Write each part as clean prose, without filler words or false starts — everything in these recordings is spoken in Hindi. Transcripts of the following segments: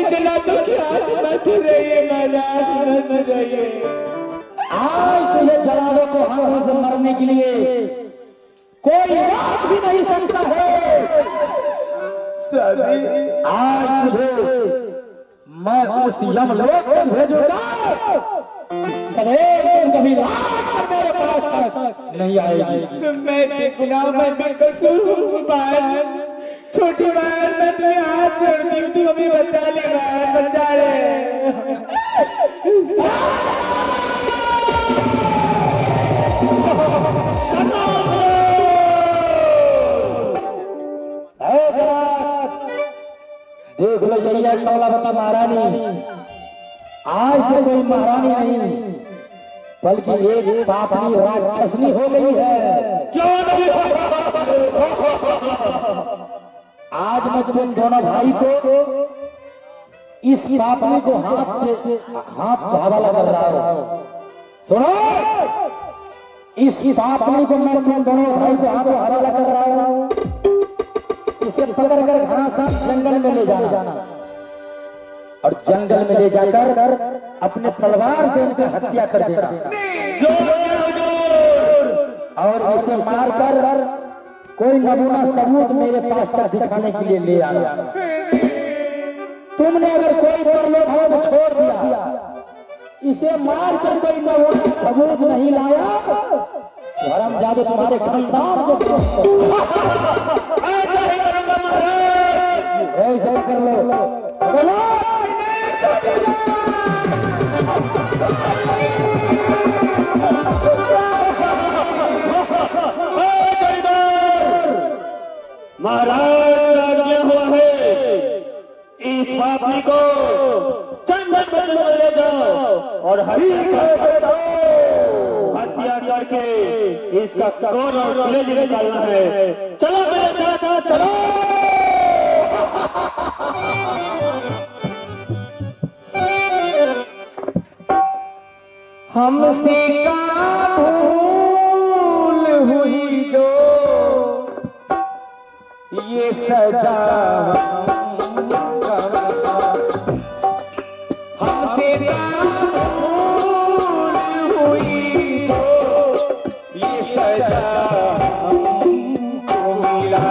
नहीं चला तो क्या मत रहिए महाराज, मत रहिए। आज तुझे जलालों को हाथों से मरने के लिए कोई रोक भी नहीं सकता है। आज तुझे मैं उस यमलोक तक भेजूंगा, सदैव तुम कभी रात को मेरे पास तक नहीं आएगी। मैं बेगुनाह, मैं बेकसूर हूँ बहन, छोटी बहन, मैं तुम्हें हाथ छोड़ती हूँ, तुम अभी बचा ले बहन, बचा ले। देख लो यही है कौलावती महारानी। आज से कोई महारानी नहीं बल्कि एक पापनी राक्षसनी हो गई है। क्यों नहीं? आज मैं तुम दोनों भाई को इस पापनी को हाथ का हवाला कर रहा हूं। सुनो, इस पापनी को मैं तुम दोनों भाई को हाथ हवाला कर रहा हूं। इसे पकड़ कर घास जंगल में ले जाना और जंगल में ले जाकर अपने तलवार से उनकी हत्या कर देना और इसे मारकर कोई नमूना सबूत मेरे पास तक दिखाने के लिए ले आना। तुमने अगर कोई प्रलोभन छोड़ दिया, इसे मारकर कोई नमूना सबूत नहीं लाया तो हरामजादे तुम्हारे खानदान को ऐसा कर लो। महाराज आज्ञा हुआ है, इस पापनी को जंगल में ले जाओ और हत्या करके इसका कौन और कलेज निकालना है। चलो मेरे साथ, चलो। हमसे का भूल हुई जो ये सजा हमसे का भूल हुई जो ये सजा हमको मिला।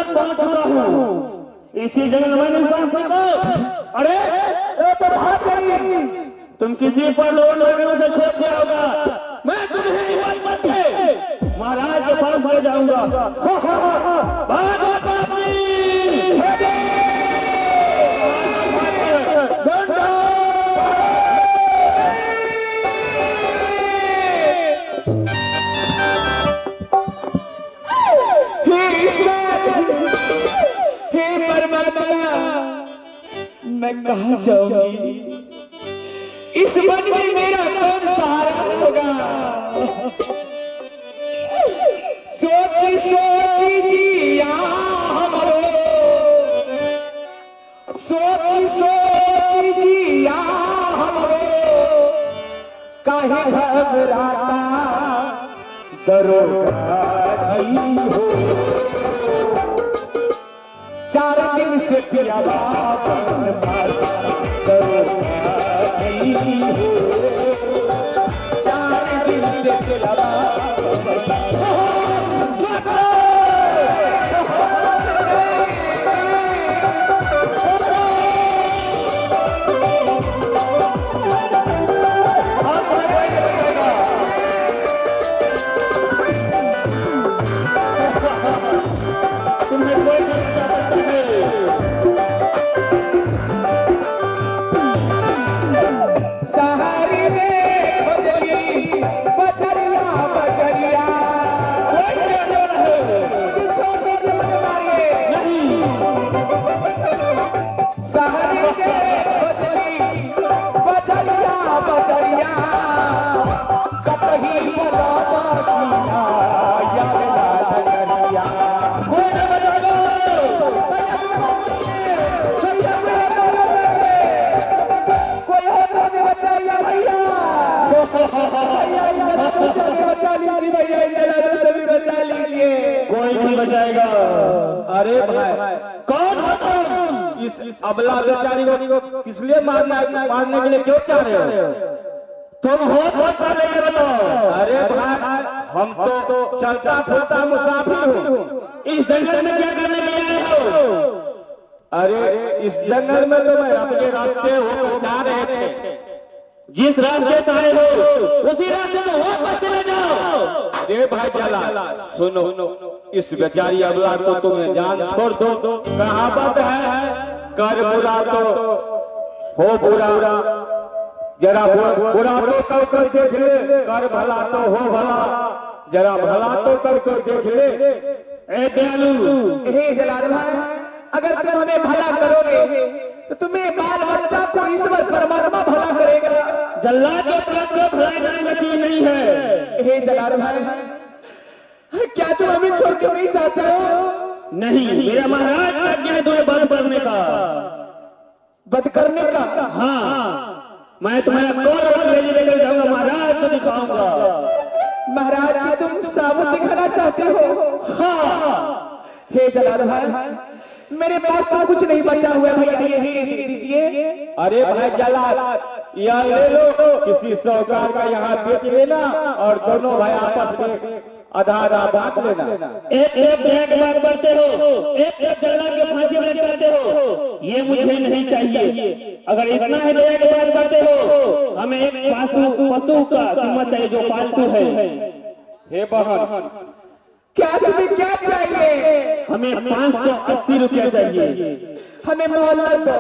पहुंच चुका हूँ इसी जंगल में। अरे ये तो भाग गई। तुम किसी पर लोन वगैरह से छोड़ दिया होगा, मैं तुम्हें निवास मत थे महाराज के पास ले जाऊंगा। भागो मैं कहाँ जाऊंगी? इस वन में मेरा कौन सहारा होगा? सोची सोची जिया हमरो, सोची सोची जिया हमरो, काहे घबराता दरोगा जी हो। 4 दिन से प्याला दरोगा जी हो, 4 दिन से प्याला भला बाजीना यार लाल करिया कोई न बचाएगा कोई हो तो हमें बचाइए भैया बचा लीजिए भैया से भी बचा लीजिए कोई नहीं बचाएगा। अरे भाई कौन हो तुम? इस अबला बेचारी को किस लिए मारने के लिए क्यों चाह रहे हो? तुम हो बहुत पहले ये बताओ। अरे भाई हम तो चलता फिरता मुसाफिर हूँ। इस जंगल में क्या करने के लिए आए हो? अरे इस जंगल में तो मैं अपने रास्ते हो जा रहे थे। जिस रास्ते से आए हो उसी रास्ते से वापस चले जाओ। अरे भाई जला सुनो इस बेचारी अबला को तुम्हें जान छोड़ दो। कहावत है कर बुरा तो हो बुरा जरा बुरा तो कर देख ले कर भला तो हो भला जरा भला तो कर देख ले। ए दयालु हे जलाल भाई अगर तुम हमें भला करोगे तो तुम्हें बाल बच्चा को ईश्वर परमात्मा भला करेगा। जल्लाद के पास को भलाई नाम का चीज नहीं है। हे जलाल भाई क्या तुम हमें छोड़ के नहीं चाहते हो? नहीं, मेरा महाराज का आज्ञा है तुम्हें बंद करने का। बंद करने का? हाँ, मैं तुम्हारा कौन लेकर जाऊंगा, महाराज को दिखाऊंगा। महाराज की तुम साबुत दिखाना चाहते हो? हाँ। हे जलाल भाई मेरे पास तो कुछ नहीं बचा हुआ भैया, ये दे दीजिए। अरे भाई जलाल यह ले लो किसी साहूकार का यहाँ बेच लेना और दोनों भाई आपस में आधा आधा बांट लेना। एक एक बात करते हो, एक जल्लाद के फांसी में करते हो, ये मुझे नहीं चाहिए। अगर इतना है तो एक बात करते हो, हमें एक पशु का कीमत चाहिए जो पालतू है। हे बहन क्या तुम्हें क्या चाहिए? हमें 580 रुपया चाहिए। हमें मोहल्लत दो।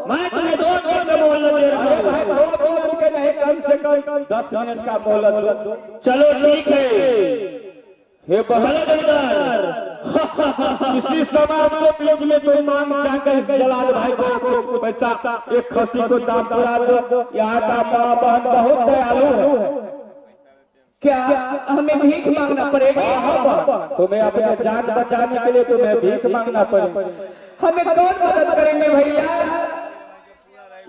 मैं तुम्हें 2 दिन का मोहल्लत दे रहा हूँ। भाई 2 मिनट के नहीं कम से कम 10 मिनट का मोहल्लत दो। चलो ठीक है। हे बहन चलो जमींदार। इसी समाज के बीच में कोई मांग चाहकर इस जलाल भाई को पैसा एक खसी को दाम करा दो। यहाँ का बहन बहुत दयालु है। क्या हमें भीख मांगना पड़ेगा? तुम्हें अपने जान बचाने के लिए तुम्हें भीख मांगना पड़ेगा। हमें कौन मदद करेंगे भैया?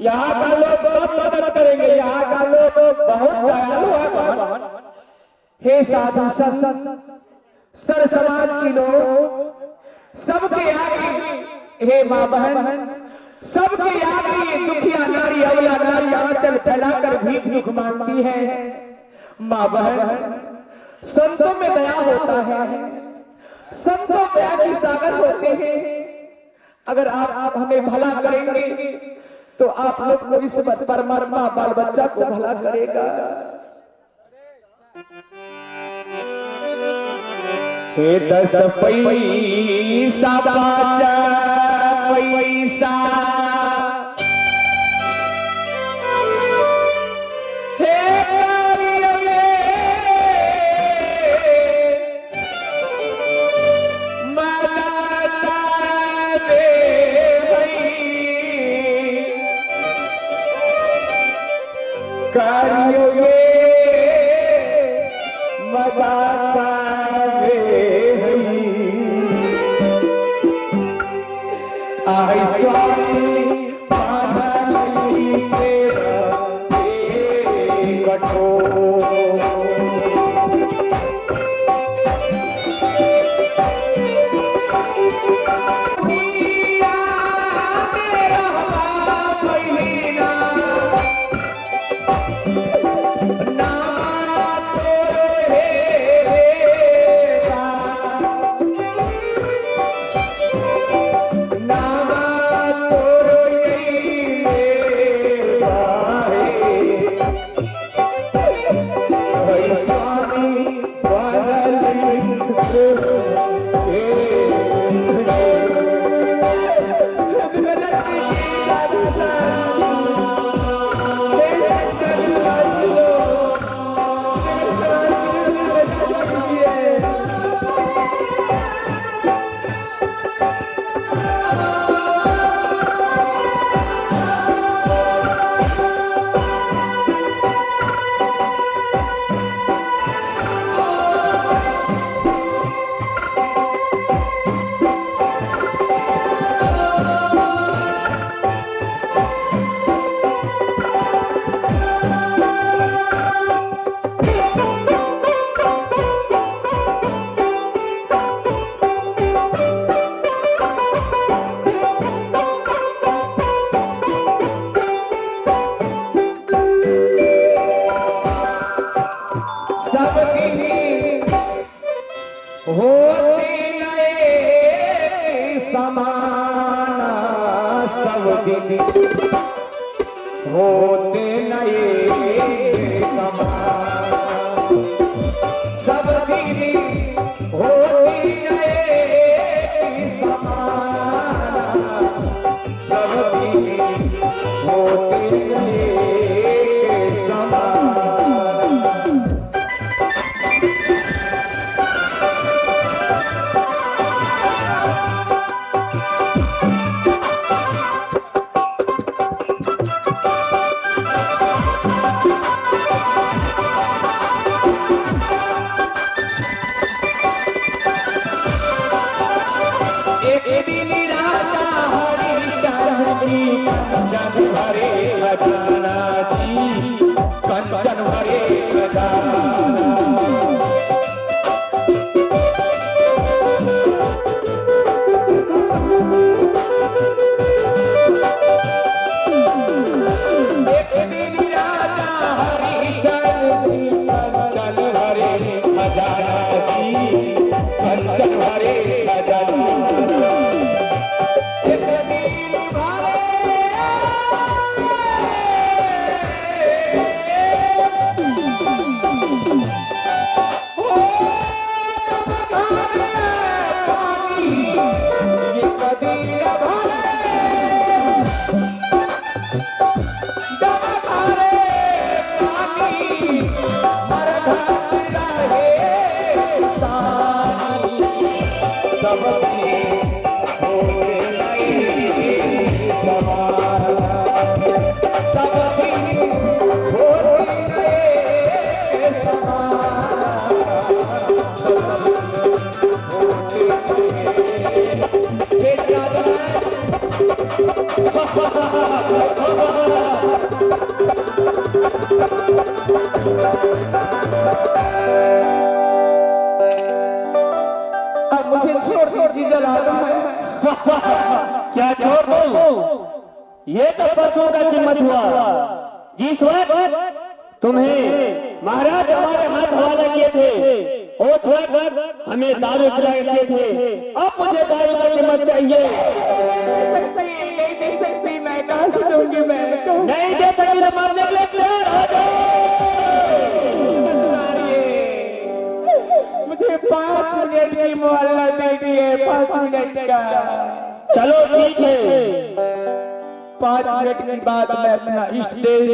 यहाँ का लोग सब मदद करेंगे। यहाँ का लोग बहुत दयालु है बहन। हे साधु संत सर समाज के लोग सबके आगे, हे माँ बहन सबके आगे ये दुखिया नारी अबला नारी आंचल फैलाकर भीख दुख मांगती है। माँ बहन संतों में दया होता है, संतों दया की सागर होते हैं। अगर आप हमें भला करेंगे तो आप लोग को इस परमात्मा बाल बच्चा को भला करेगा। हे 10 पैसा 5 पैसा हे कार्य मदाता आई स्वामी पानी कठोर होते नए समाना सब दिन होते नए समान सब दिन होते नए समान सब दिन होते नए समान। कंचन भरे खजाना जी कंचन भरे खजाना एक दिन राजा हरिचंद जी कंचन भरे खजाना जी कंचन भरे खजाना अब मुझे छोड़ दीजिए जरा क्या छोड़ दूं? ये तो पशुओं का कीमत हुआ। जिस वक्त तुम्हें महाराज हमारे हाथ हवाला किए थे उस वक्त हमें दारू पिलाए गए थे, अब मुझे दारू का कीमत चाहिए। नहीं दे सकती मैं, कहाँ से दूंगी मैं? नहीं दे सकती तो मारने के लिए तैयार हो जाओ। मुझे 5 मिनट की मोहल्ला दे दिए, 5 मिनट का। चलो ठीक है, 5 मिनट के बाद मैं अपना इष्ट देव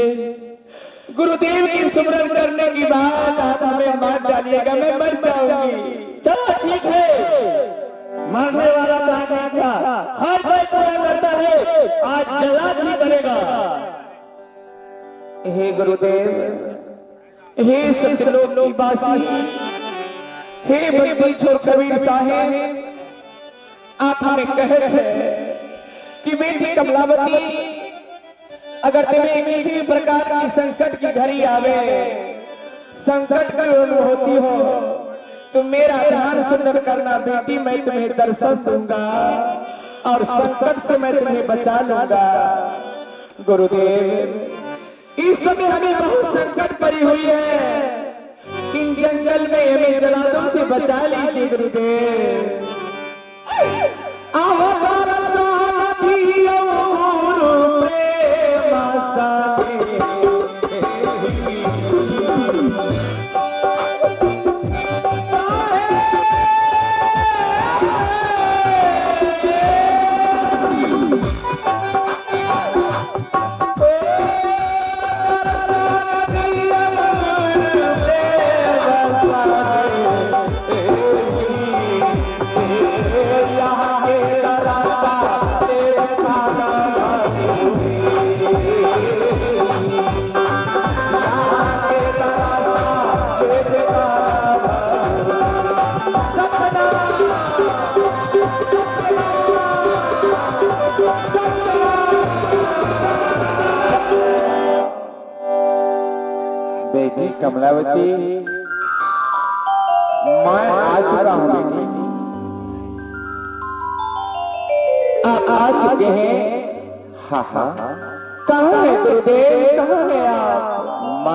गुरुदेव की सुमरन करने की बात आप हमें मार डालिएगा, मैं मर जाऊंगी। चलो ठीक है, मरने वाला का अच्छा हर कोई पूरा करता है, आज जल्लाद भी करेगा। हे गुरुदेव, हे सतलोक की बासी, हे बंदी छोड़ कबीर साहेब, आप हमें कह रहे हैं कि बेटी कमलावती अगर तुम्हें किसी भी प्रकार की संकट की घड़ी आवे, संकट की होती हो तो मेरा ध्यान सुंदर करना बेटी, मैं तुम्हें दर्शन दूंगा और संकट से मैं तुम्हें बचा लूंगा। गुरुदेव इस समय हमें बहुत संकट पड़ी हुई है, इन जंगल में हमें जलादों से बचा लीजिए गुरुदेव। आओ बेटी कमलावती, मैं आ चुका हूँ बेटी। आप आ चुके हैं? हाँ हाँ। कहाँ है गुरुदेव, कहाँ है आप?